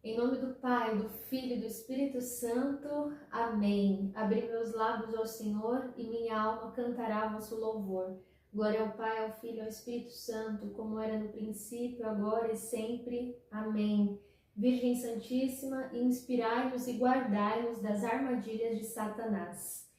Em nome do Pai, do Filho e do Espírito Santo. Amém. Abri meus lábios ao Senhor e minha alma cantará vosso louvor. Glória ao Pai, ao Filho e ao Espírito Santo, como era no princípio, agora e sempre. Amém. Virgem Santíssima, inspirai-nos e guardai-nos das armadilhas de Satanás.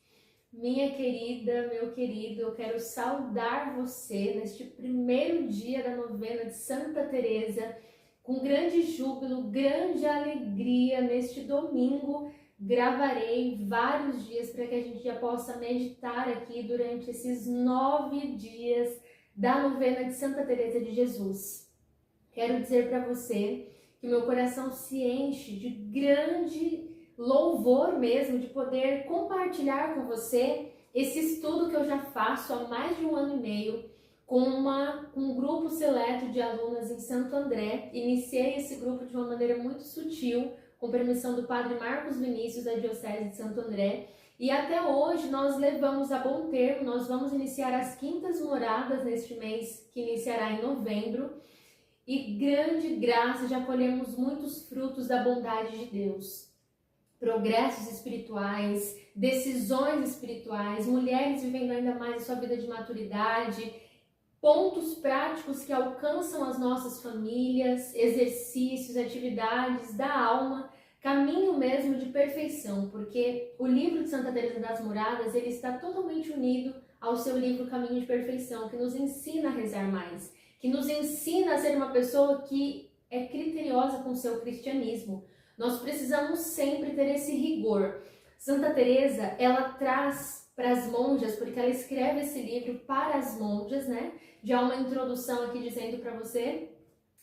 Minha querida, meu querido, eu quero saudar você neste primeiro dia da novena de Santa Teresa, com grande júbilo, grande alegria. Neste domingo gravarei vários dias para que a gente já possa meditar aqui durante esses 9 dias da novena de Santa Teresa de Jesus. Quero dizer para você que meu coração se enche de grande louvor mesmo, de poder compartilhar com você esse estudo que eu já faço há mais de 1 ano e meio, com um grupo seleto de alunas em Santo André. Iniciei esse grupo de uma maneira muito sutil, com permissão do Padre Marcos Vinícius, da Diocese de Santo André, e até hoje nós levamos a bom termo. Nós vamos iniciar as quintas moradas neste mês, que iniciará em novembro, e grande graça, já colhemos muitos frutos da bondade de Deus. Progressos espirituais, decisões espirituais, mulheres vivendo ainda mais a sua vida de maturidade, pontos práticos que alcançam as nossas famílias, exercícios, atividades da alma, caminho mesmo de perfeição, porque o livro de Santa Teresa das Moradas, ele está totalmente unido ao seu livro Caminho de Perfeição, que nos ensina a rezar mais, que nos ensina a ser uma pessoa que é criteriosa com o seu cristianismo. Nós precisamos sempre ter esse rigor. Santa Teresa, ela traz para as monjas, porque ela escreve esse livro para as monjas, né? Já uma introdução aqui dizendo para você,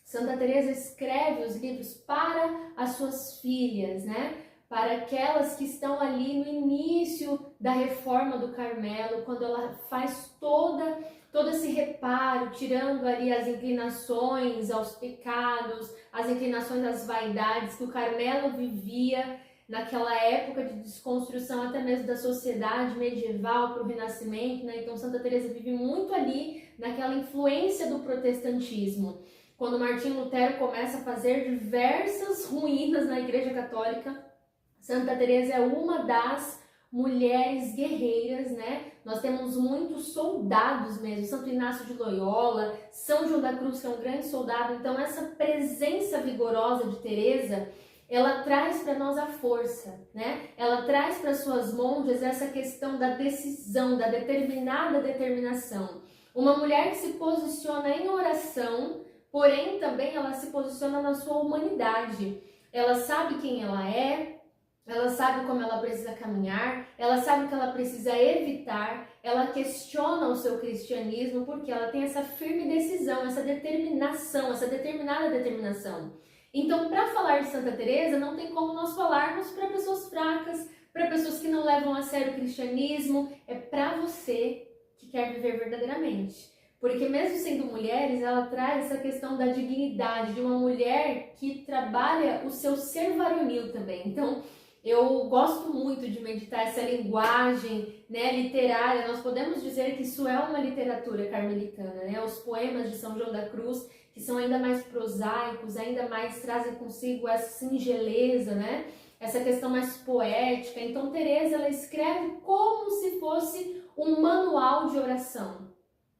Santa Teresa escreve os livros para as suas filhas, né? Para aquelas que estão ali no início da reforma do Carmelo, quando ela faz todo esse reparo, tirando ali as inclinações aos pecados, as inclinações às vaidades que o Carmelo vivia naquela época de desconstrução até mesmo da sociedade medieval para o Renascimento, né? Então Santa Teresa vive muito ali naquela influência do protestantismo. Quando Martinho Lutero começa a fazer diversas ruínas na Igreja Católica, Santa Teresa é uma das mulheres guerreiras, né? Nós temos muitos soldados mesmo, Santo Inácio de Loyola, São João da Cruz, que é um grande soldado. Então essa presença vigorosa de Teresa, ela traz para nós a força, né? Ela traz para suas monjas essa questão da decisão, da determinada determinação. Uma mulher que se posiciona em oração, porém também ela se posiciona na sua humanidade. Ela sabe quem ela sabe como ela precisa caminhar, ela sabe o que ela precisa evitar, ela questiona o seu cristianismo porque ela tem essa firme decisão, essa determinação, essa determinada determinação. Então, para falar de Santa Teresa, não tem como nós falarmos para pessoas fracas, para pessoas que não levam a sério o cristianismo. É para você que quer viver verdadeiramente. Porque mesmo sendo mulheres, ela traz essa questão da dignidade de uma mulher que trabalha o seu ser varonil também. Então, eu gosto muito de meditar essa linguagem, né, literária. Nós podemos dizer que isso é uma literatura carmelitana, né? Os poemas de São João da Cruz, que são ainda mais prosaicos, ainda mais trazem consigo essa singeleza, né? Essa questão mais poética. Então, Teresa, ela escreve como se fosse um manual de oração.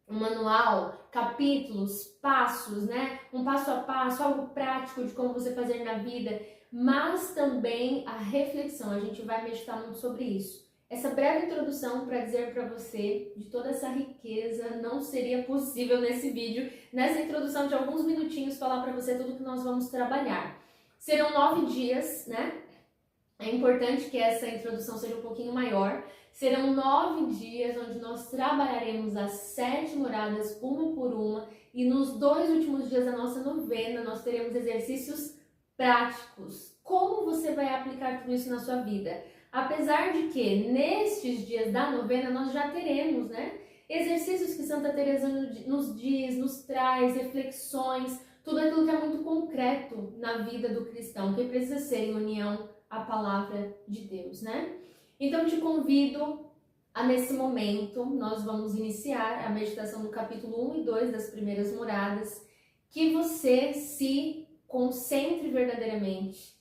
Um manual, capítulos, passos, né? Um passo a passo, algo prático de como você fazer na vida, mas também a reflexão. A gente vai meditar muito sobre isso. Essa breve introdução para dizer para você de toda essa riqueza não seria possível nesse vídeo, nessa introdução de alguns minutinhos, falar para você tudo que nós vamos trabalhar. Serão 9 dias, né? É importante que essa introdução seja um pouquinho maior. Serão 9 dias onde nós trabalharemos as 7 moradas, uma por uma, e nos 2 últimos dias da nossa novena nós teremos exercícios práticos. Como você vai aplicar tudo isso na sua vida? Apesar de que nestes dias da novena nós já teremos, né, exercícios que Santa Teresa nos diz, nos traz, reflexões, tudo aquilo que é muito concreto na vida do cristão, que precisa ser em união à palavra de Deus, né? Então te convido a, nesse momento, nós vamos iniciar a meditação do capítulo 1 e 2 das primeiras moradas, que você se concentre verdadeiramente.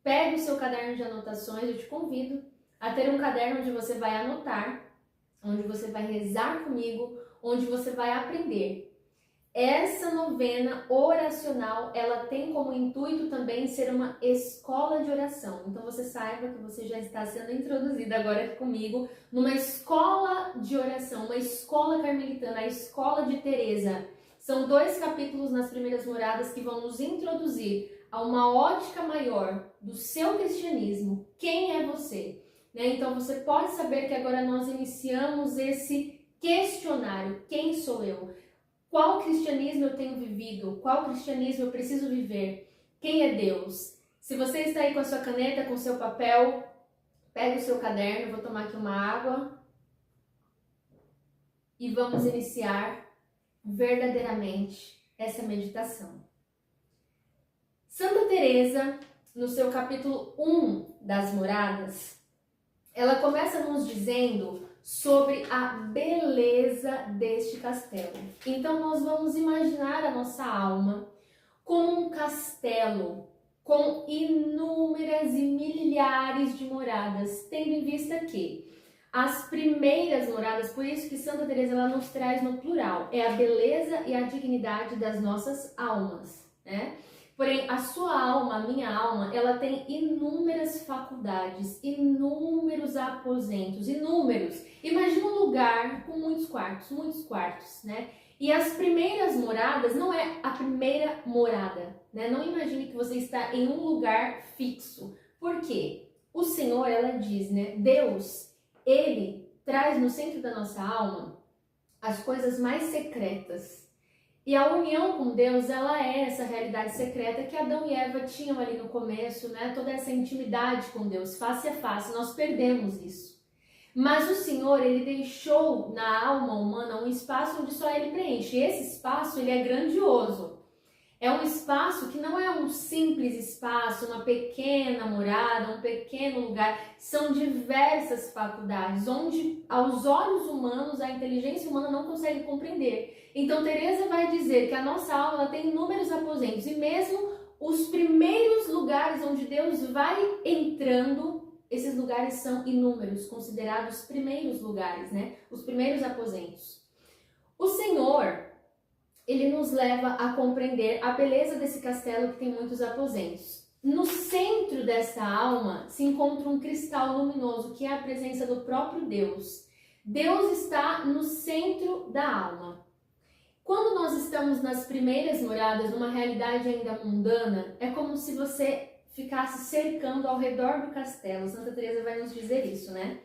Pegue o seu caderno de anotações, eu te convido a ter um caderno onde você vai anotar, onde você vai rezar comigo, onde você vai aprender. Essa novena oracional, ela tem como intuito também ser uma escola de oração. Então você saiba que você já está sendo introduzida agora aqui comigo numa escola de oração, uma escola carmelitana, a escola de Teresa. São 2 capítulos nas primeiras moradas que vão nos introduzir a uma ótica maior do seu cristianismo. Quem é você? Então você pode saber que agora nós iniciamos esse questionário. Quem sou eu? Qual cristianismo eu tenho vivido? Qual cristianismo eu preciso viver? Quem é Deus? Se você está aí com a sua caneta, com o seu papel, pegue o seu caderno, vou tomar aqui uma água e vamos iniciar verdadeiramente essa meditação. Santa Teresa, no seu capítulo 1 das Moradas, ela começa nos dizendo sobre a beleza deste castelo. Então nós vamos imaginar a nossa alma como um castelo com inúmeras e milhares de moradas, tendo em vista que as primeiras moradas, por isso que Santa Teresa ela nos traz no plural, é a beleza e a dignidade das nossas almas, né? Porém, a sua alma, a minha alma, ela tem inúmeras faculdades, inúmeros aposentos, inúmeros. Imagina um lugar com muitos quartos, né? E as primeiras moradas não é a primeira morada, né? Não imagine que você está em um lugar fixo. Por quê? O Senhor, ela diz, né? Deus, Ele traz no centro da nossa alma as coisas mais secretas. E a união com Deus, ela é essa realidade secreta que Adão e Eva tinham ali no começo, né? Toda essa intimidade com Deus, face a face, nós perdemos isso. Mas o Senhor, Ele deixou na alma humana um espaço onde só Ele preenche. E esse espaço, ele é grandioso. É um espaço que não é um simples espaço, uma pequena morada, um pequeno lugar. São diversas faculdades, onde aos olhos humanos, a inteligência humana não consegue compreender. Então, Teresa vai dizer que a nossa alma ela tem inúmeros aposentos. E mesmo os primeiros lugares onde Deus vai entrando, esses lugares são inúmeros, considerados primeiros lugares, né? Os primeiros aposentos. O Senhor, Ele nos leva a compreender a beleza desse castelo que tem muitos aposentos. No centro dessa alma se encontra um cristal luminoso, que é a presença do próprio Deus. Deus está no centro da alma. Quando nós estamos nas primeiras moradas, numa realidade ainda mundana, é como se você ficasse cercando ao redor do castelo. Santa Teresa vai nos dizer isso, né?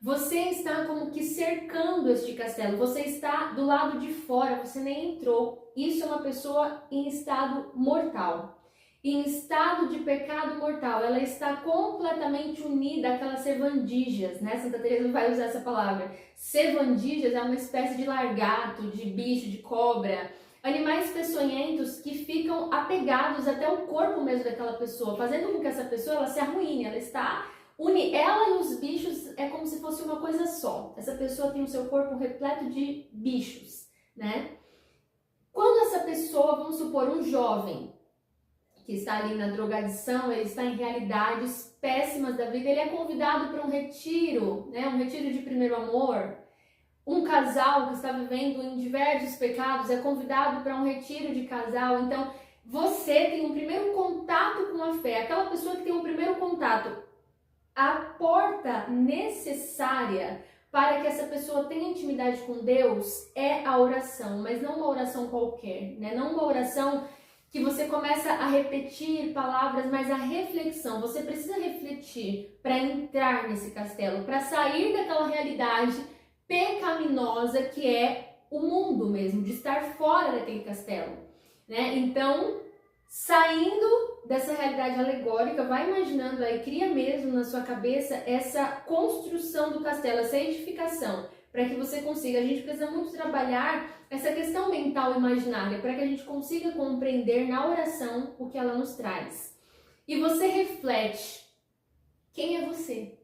Você está como que cercando este castelo, você está do lado de fora, você nem entrou. Isso é uma pessoa em estado mortal, em estado de pecado mortal. Ela está completamente unida àquelas sevandijas, né? Santa Teresa vai usar essa palavra. Sevandijas é uma espécie de largato, de bicho, de cobra, animais peçonhentos que ficam apegados até o corpo mesmo daquela pessoa, fazendo com que essa pessoa ela se arruine, ela está ela e os bichos é como se fosse uma coisa só. Essa pessoa tem o seu corpo repleto de bichos, né? Quando essa pessoa, vamos supor, um jovem que está ali na drogadição, ele está em realidades péssimas da vida, ele é convidado para um retiro, né? Um retiro de primeiro amor. Um casal que está vivendo em diversos pecados é convidado para um retiro de casal. Então, você tem um primeiro contato com a fé. Aquela pessoa que tem um primeiro contato, a porta necessária para que essa pessoa tenha intimidade com Deus é a oração, mas não uma oração qualquer, né? Não uma oração que você começa a repetir palavras, mas a reflexão. Você precisa refletir para entrar nesse castelo, para sair daquela realidade pecaminosa que é o mundo mesmo, de estar fora daquele castelo, né? Então, saindo dessa realidade alegórica, vai imaginando aí, cria mesmo na sua cabeça essa construção do castelo, essa edificação, para que você consiga. A gente precisa muito trabalhar essa questão mental imaginária, para que a gente consiga compreender na oração o que ela nos traz. E você reflete, quem é você?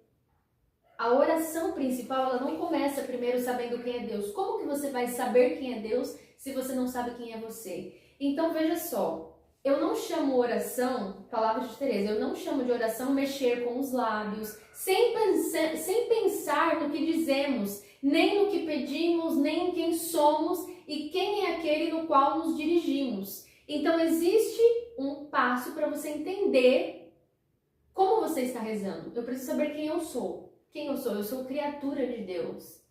A oração principal, ela não começa primeiro sabendo quem é Deus. Como que você vai saber quem é Deus se você não sabe quem é você? Então, veja só. eu não chamo oração, palavras de Teresa, eu não chamo de oração mexer com os lábios, sem pensar no que dizemos, nem no que pedimos, nem em quem somos e quem é aquele no qual nos dirigimos. Então existe um passo para você entender como você está rezando. Eu preciso saber quem eu sou. Quem eu sou? Eu sou criatura de Deus.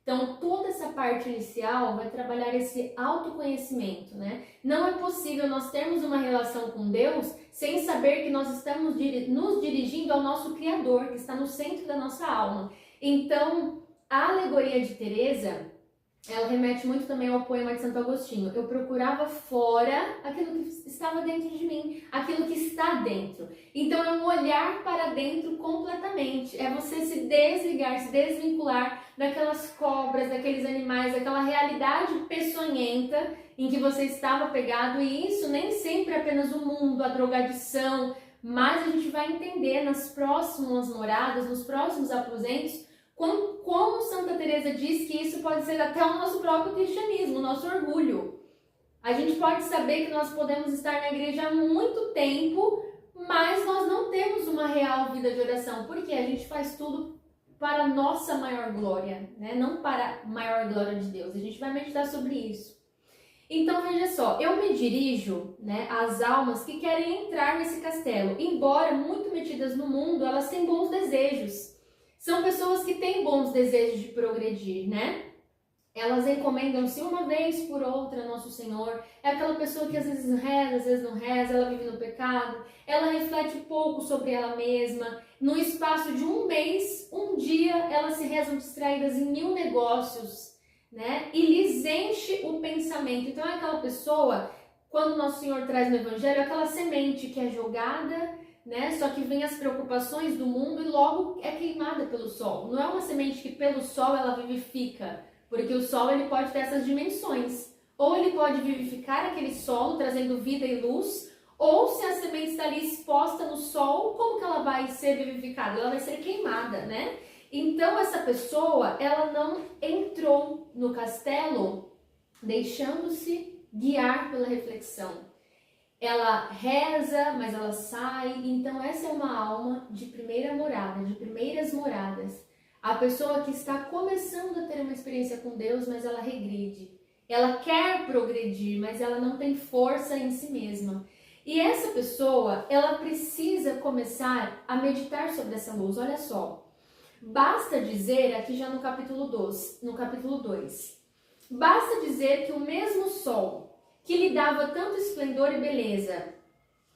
Então, toda essa parte inicial vai trabalhar esse autoconhecimento, né? Não é possível nós termos uma relação com Deus sem saber que nós estamos nos dirigindo ao nosso Criador, que está no centro da nossa alma. Então, a alegoria de Teresa, ela remete muito também ao poema de Santo Agostinho. Eu procurava fora aquilo que estava dentro de mim, aquilo que está dentro. Então, é um olhar para dentro completamente. É você se desligar, se desvincular daquelas cobras, daqueles animais, daquela realidade peçonhenta em que você estava pegado. E isso nem sempre é apenas o mundo, a drogadição, mas a gente vai entender nas próximas moradas, nos próximos aposentos, como Santa Teresa diz que isso pode ser até o nosso próprio cristianismo, o nosso orgulho. A gente pode saber que nós podemos estar na igreja há muito tempo, mas nós não temos uma real vida de oração, porque a gente faz tudo para a nossa maior glória, né? Não para a maior glória de Deus. A gente vai meditar sobre isso. Então veja só, eu me dirijo, né, às almas que querem entrar nesse castelo. Embora muito metidas no mundo, elas têm bons desejos. São pessoas que têm bons desejos de progredir, né? Elas encomendam-se uma vez por outra a Nosso Senhor. É aquela pessoa que às vezes reza, às vezes não reza, ela vive no pecado. Ela reflete pouco sobre ela mesma. No espaço de um mês, um dia, elas se rezam distraídas em 1000 negócios, né? E lhes enche o pensamento. Então é aquela pessoa, quando Nosso Senhor traz no Evangelho, é aquela semente que é jogada, né? Só que vem as preocupações do mundo e logo é queimada pelo sol. Não é uma semente que pelo sol ela vivifica, porque o sol ele pode ter essas dimensões. Ou ele pode vivificar aquele solo, trazendo vida e luz, ou se a semente está ali exposta no sol, como que ela vai ser vivificada? Ela vai ser queimada, né? Então essa pessoa, ela não entrou no castelo deixando-se guiar pela reflexão. Ela reza, mas ela sai. Então essa é uma alma de primeira morada, de primeiras moradas. A pessoa que está começando a ter uma experiência com Deus, mas ela regride. Ela quer progredir, mas ela não tem força em si mesma. E essa pessoa, ela precisa começar a meditar sobre essa luz. Olha só, basta dizer, aqui já no capítulo 2, basta dizer que o mesmo sol que lhe dava tanto esplendor e beleza,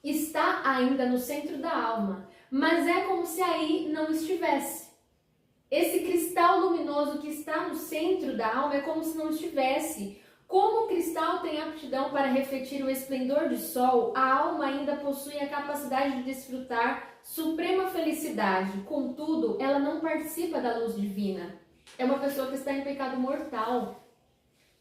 está ainda no centro da alma, mas é como se aí não estivesse. Esse cristal luminoso que está no centro da alma é como se não estivesse. Como o cristal tem aptidão para refletir o esplendor do sol, a alma ainda possui a capacidade de desfrutar suprema felicidade. Contudo, ela não participa da luz divina. É uma pessoa que está em pecado mortal.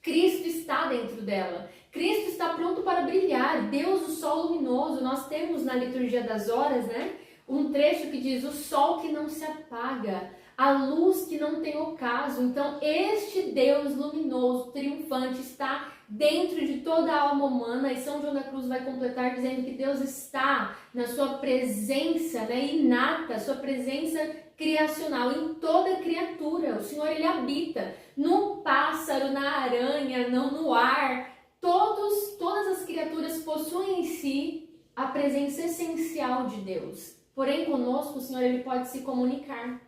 Cristo está dentro dela. Cristo está pronto para brilhar. Deus, o sol luminoso. Nós temos na liturgia das horas, né, um trecho que diz: o sol que não se apaga, a luz que não tem ocaso. Então, este Deus luminoso, triunfante, está dentro de toda a alma humana. E São João da Cruz vai completar dizendo que Deus está na sua presença, né, inata, sua presença criacional em toda criatura. O Senhor, ele habita no pássaro, na aranha, no ar. Todas as criaturas possuem em si a presença essencial de Deus. Porém, conosco, o Senhor, ele pode se comunicar,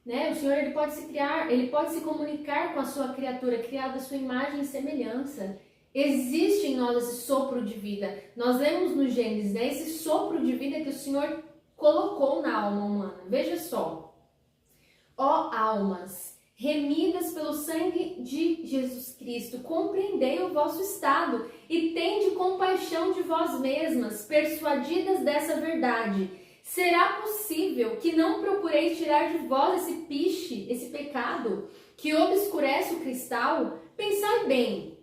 né? O Senhor, ele pode se comunicar com a sua criatura, criada à sua imagem e semelhança. Existe em nós esse sopro de vida. Nós lemos no Gênesis, né, esse sopro de vida que o Senhor colocou na alma humana. Veja só. Ó almas, remidas pelo sangue de Jesus Cristo, compreendei o vosso estado e tende compaixão de vós mesmas, persuadidas dessa verdade. Será possível que não procureis tirar de vós esse piche, esse pecado, que obscurece o cristal? Pensai bem.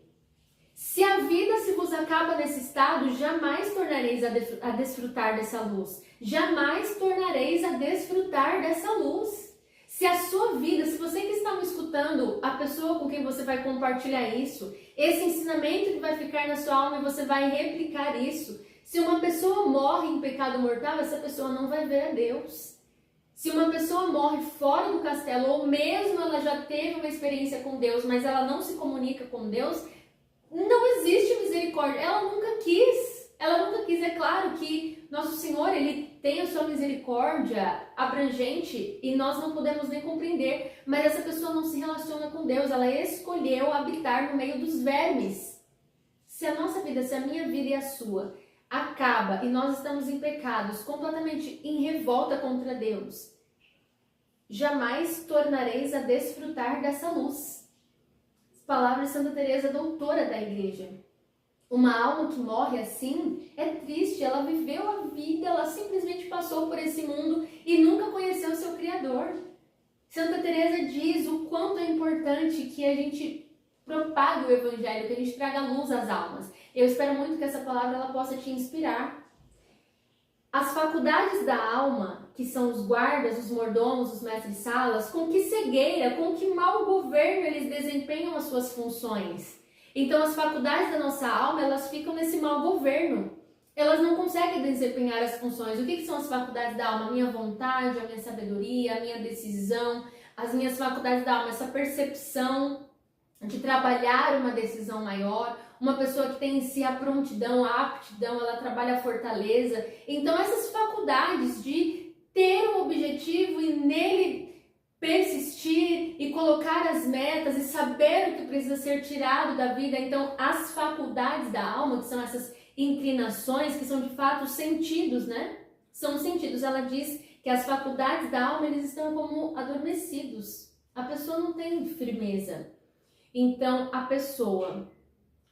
Se a vida se vos acaba nesse estado, jamais tornareis a desfrutar dessa luz. Jamais tornareis a desfrutar dessa luz. Se a sua vida, se você que está me escutando, a pessoa com quem você vai compartilhar isso, esse ensinamento que vai ficar na sua alma e você vai replicar isso, Se uma pessoa morre em pecado mortal, essa pessoa não vai ver a Deus. Se uma pessoa morre fora do castelo, ou mesmo ela já teve uma experiência com Deus, mas ela não se comunica com Deus, não existe misericórdia. Ela nunca quis. É claro que nosso Senhor, Ele tem a sua misericórdia abrangente e nós não podemos nem compreender, mas essa pessoa não se relaciona com Deus, ela escolheu habitar no meio dos vermes. Se a nossa vida, se a minha vida e a sua acaba e nós estamos em pecados, completamente em revolta contra Deus, jamais tornareis a desfrutar dessa luz. As palavras de Santa Teresa, doutora da Igreja. Uma alma que morre assim é triste, ela viveu a vida, ela simplesmente passou por esse mundo e nunca conheceu o seu Criador. Santa Teresa diz o quanto é importante que a gente propague o Evangelho, que a gente traga luz às almas. Eu espero muito que essa palavra ela possa te inspirar. As faculdades da alma, que são os guardas, os mordomos, os mestres-salas, com que cegueira, com que mau governo eles desempenham as suas funções. Então as faculdades da nossa alma, elas ficam nesse mau governo. Elas não conseguem desempenhar as funções. O que são as faculdades da alma? A minha vontade, a minha sabedoria, a minha decisão, as minhas faculdades da alma, essa percepção de trabalhar uma decisão maior, uma pessoa que tem em si a prontidão, a aptidão, ela trabalha a fortaleza. Então essas faculdades de ter um objetivo e nele persistir e colocar as metas e saber o que precisa ser tirado da vida. Então as faculdades da alma, que são essas inclinações, que são de fato sentidos, né? São sentidos. Ela diz que as faculdades da alma, eles estão como adormecidos. A pessoa não tem firmeza. Então, a pessoa,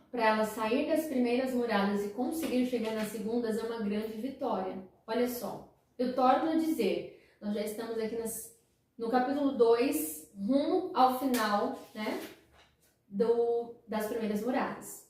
para ela sair das primeiras moradas e conseguir chegar nas segundas, é uma grande vitória. Olha só, eu torno a dizer, nós já estamos aqui no capítulo 2, rumo ao final, né, das primeiras moradas.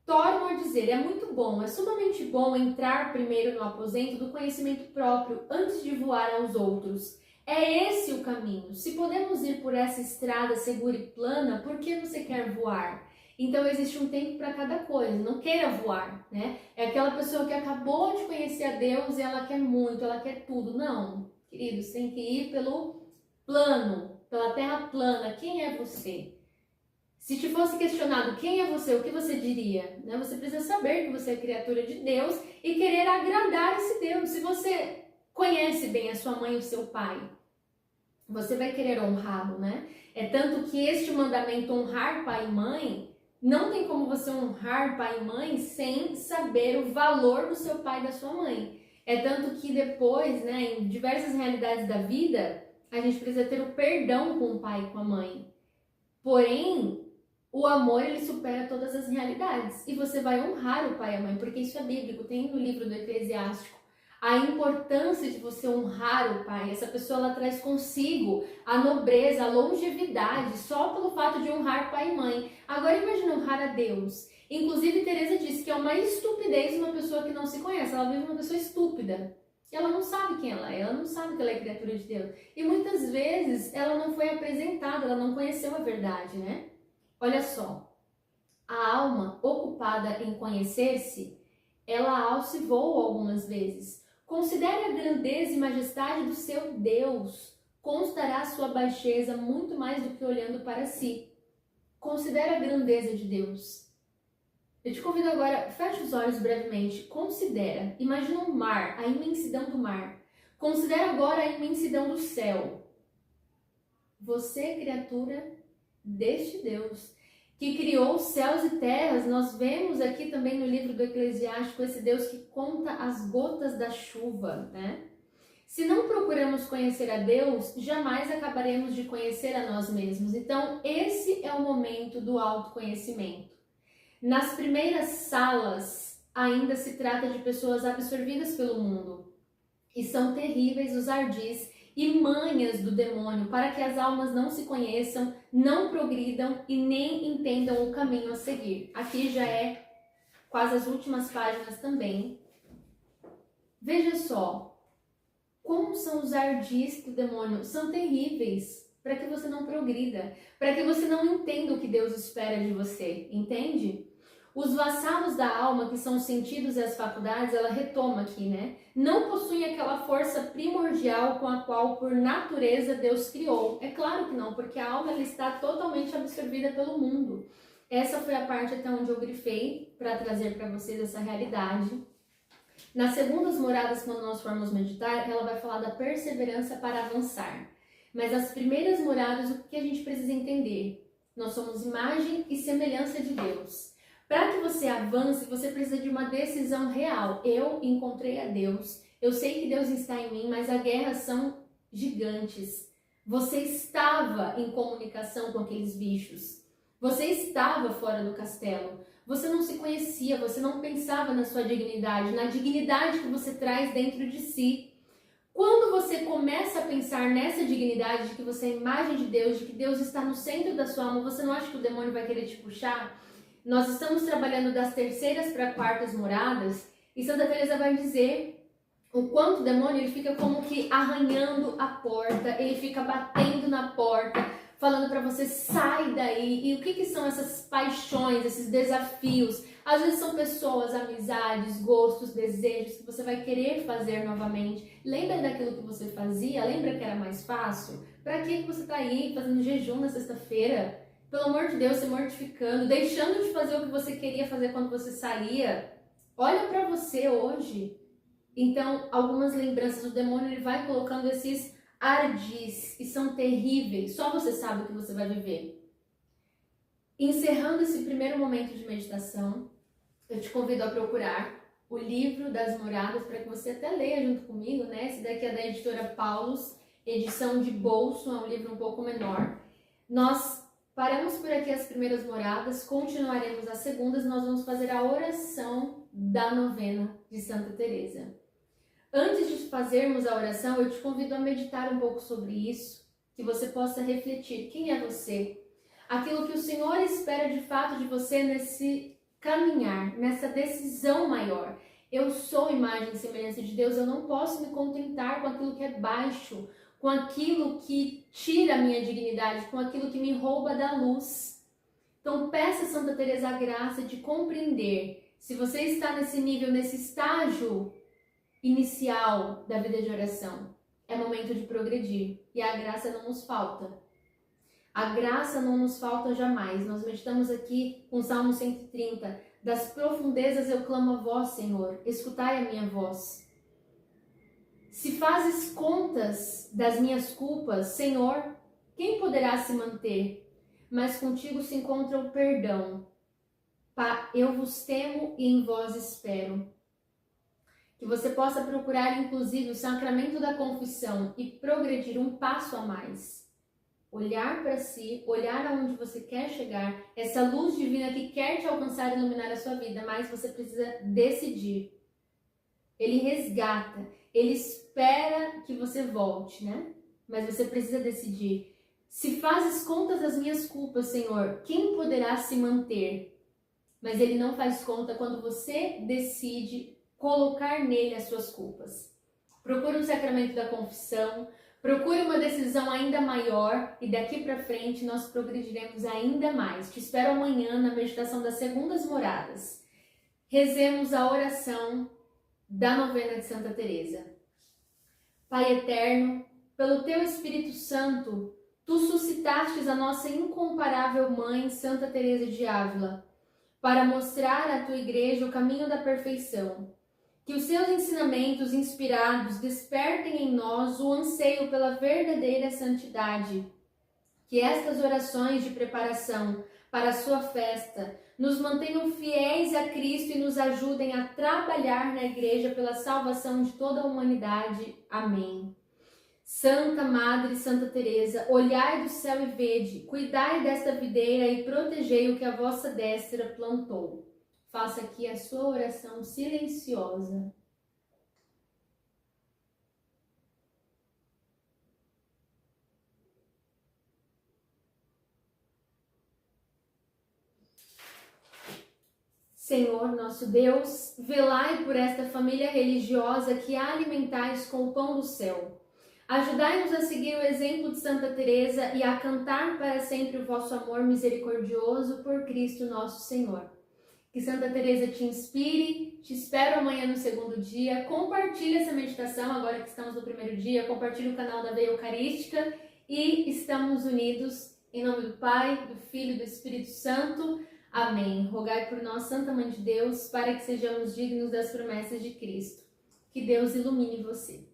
Torno a dizer, é muito bom, é sumamente bom entrar primeiro no aposento do conhecimento próprio antes de voar aos outros. É esse o caminho. Se podemos ir por essa estrada segura e plana, por que você quer voar? Então existe um tempo para cada coisa, não queira voar, né? É aquela pessoa que acabou de conhecer a Deus e ela quer muito, ela quer tudo. Não, queridos, tem que ir pelo plano, pela terra plana. Quem é você? Se te fosse questionado quem é você, o que você diria? Né? Você precisa saber que você é criatura de Deus e querer agradar esse Deus. Se você conhece bem a sua mãe e o seu pai, você vai querer honrá-lo, né? É tanto que este mandamento, honrar pai e mãe, não tem como você honrar pai e mãe sem saber o valor do seu pai e da sua mãe. É tanto que depois, né, em diversas realidades da vida, a gente precisa ter o perdão com o pai e com a mãe. Porém, o amor, ele supera todas as realidades. E você vai honrar o pai e a mãe, porque isso é bíblico, tem no livro do Eclesiástico. A importância de você honrar o pai. Essa pessoa, ela traz consigo a nobreza, a longevidade, só pelo fato de honrar pai e mãe. Agora imagina honrar a Deus. Inclusive, Teresa diz que é uma estupidez uma pessoa que não se conhece. Ela vive uma pessoa estúpida. Ela não sabe quem ela não sabe que ela é criatura de Deus. E muitas vezes ela não foi apresentada, ela não conheceu a verdade, né? Olha só, a alma ocupada em conhecer-se, ela alça e voa algumas vezes. Considere a grandeza e majestade do seu Deus. Constará a sua baixeza muito mais do que olhando para si. Considere a grandeza de Deus. Eu te convido agora, feche os olhos brevemente. Considera, imagina um mar, a imensidão do mar. Considera agora a imensidão do céu. Você é criatura deste Deus, que criou céus e terras. Nós vemos aqui também no livro do Eclesiástico esse Deus que conta as gotas da chuva, né? Se não procuramos conhecer a Deus, jamais acabaremos de conhecer a nós mesmos. Então, esse é o momento do autoconhecimento. Nas primeiras salas, ainda se trata de pessoas absorvidas pelo mundo. E são terríveis os ardis e manhas do demônio para que as almas não se conheçam, não progridam e nem entendam o caminho a seguir. Aqui já é quase as últimas páginas também. Veja só, como são os ardis do demônio? São terríveis para que você não progrida, para que você não entenda o que Deus espera de você, entende? Os vassalos da alma, que são os sentidos e as faculdades, ela retoma aqui, né? Não possuem aquela força primordial com a qual, por natureza, Deus criou. É claro que não, porque a alma ela está totalmente absorvida pelo mundo. Essa foi a parte até onde eu grifei para trazer para vocês essa realidade. Nas segundas moradas, quando nós formos meditar, ela vai falar da perseverança para avançar. Mas as primeiras moradas, o que a gente precisa entender? Nós somos imagem e semelhança de Deus. Para que você avance, você precisa de uma decisão real. Eu encontrei a Deus, eu sei que Deus está em mim, mas as guerras são gigantes. Você estava em comunicação com aqueles bichos. Você estava fora do castelo. Você não se conhecia, você não pensava na sua dignidade, na dignidade que você traz dentro de si. Quando você começa a pensar nessa dignidade de que você é a imagem de Deus, de que Deus está no centro da sua alma, você não acha que o demônio vai querer te puxar? Nós estamos trabalhando das terceiras para quartas moradas e Santa Teresa vai dizer o quanto o demônio ele fica como que arranhando a porta, ele fica batendo na porta, falando para você, sai daí. E o que são essas paixões, esses desafios? Às vezes são pessoas, amizades, gostos, desejos que você vai querer fazer novamente. Lembra daquilo que você fazia? Lembra que era mais fácil? Para que você está aí fazendo jejum na sexta-feira? Pelo amor de Deus, se mortificando, deixando de fazer o que você queria fazer quando você saía. Olha para você hoje. Então, algumas lembranças, o demônio ele vai colocando esses ardis e são terríveis. Só você sabe o que você vai viver. Encerrando esse primeiro momento de meditação, eu te convido a procurar o livro das moradas para que você até leia junto comigo, né? Esse daqui é da editora Paulus, edição de bolso, é um livro um pouco menor. Nós paramos por aqui as primeiras moradas, continuaremos as segundas, nós vamos fazer a oração da novena de Santa Teresa. Antes de fazermos a oração, eu te convido a meditar um pouco sobre isso, que você possa refletir quem é você, aquilo que o Senhor espera de fato de você nesse caminhar, nessa decisão maior. Eu sou imagem e semelhança de Deus, eu não posso me contentar com aquilo que é baixo, com aquilo que tira a minha dignidade, com aquilo que me rouba da luz. Então peça a Santa Teresa a graça de compreender, se você está nesse nível, nesse estágio inicial da vida de oração, é momento de progredir e a graça não nos falta. A graça não nos falta jamais. Nós meditamos aqui com o Salmo 130, das profundezas eu clamo a vós, Senhor, escutai a minha voz. Se fazes contas das minhas culpas, Senhor, quem poderá se manter? Mas contigo se encontra o perdão. Eu vos temo e em vós espero. Que você possa procurar, inclusive, o sacramento da confissão e progredir um passo a mais. Olhar para si, olhar aonde você quer chegar, essa luz divina que quer te alcançar e iluminar a sua vida, mas você precisa decidir. Ele resgata, ele espera que você volte, né? Mas você precisa decidir. Se fazes contas das minhas culpas, Senhor, quem poderá se manter? Mas ele não faz conta quando você decide colocar nele as suas culpas. Procure o sacramento da confissão, procure uma decisão ainda maior e daqui para frente nós progrediremos ainda mais. Te espero amanhã na meditação das segundas moradas. Rezemos a oração da novena de Santa Teresa. Pai eterno, pelo teu Espírito Santo, tu suscitastes a nossa incomparável mãe, Santa Teresa de Ávila, para mostrar à tua igreja o caminho da perfeição. Que os seus ensinamentos inspirados despertem em nós o anseio pela verdadeira santidade. Que estas orações de preparação para a sua festa nos mantenham fiéis a Cristo e nos ajudem a trabalhar na igreja pela salvação de toda a humanidade. Amém. Santa Madre Santa Teresa, olhai do céu e vede, cuidai desta videira e protegei o que a vossa destra plantou. Faça aqui a sua oração silenciosa. Senhor, nosso Deus, velai por esta família religiosa que a alimentais com o pão do céu. Ajudai-nos a seguir o exemplo de Santa Teresa e a cantar para sempre o vosso amor misericordioso por Cristo nosso Senhor. Que Santa Teresa te inspire. Te espero amanhã no segundo dia. Compartilhe essa meditação agora que estamos no primeiro dia. Compartilhe o canal da Veia Eucarística. E estamos unidos em nome do Pai, do Filho e do Espírito Santo. Amém. Rogai por nós, Santa Mãe de Deus, para que sejamos dignos das promessas de Cristo. Que Deus ilumine você.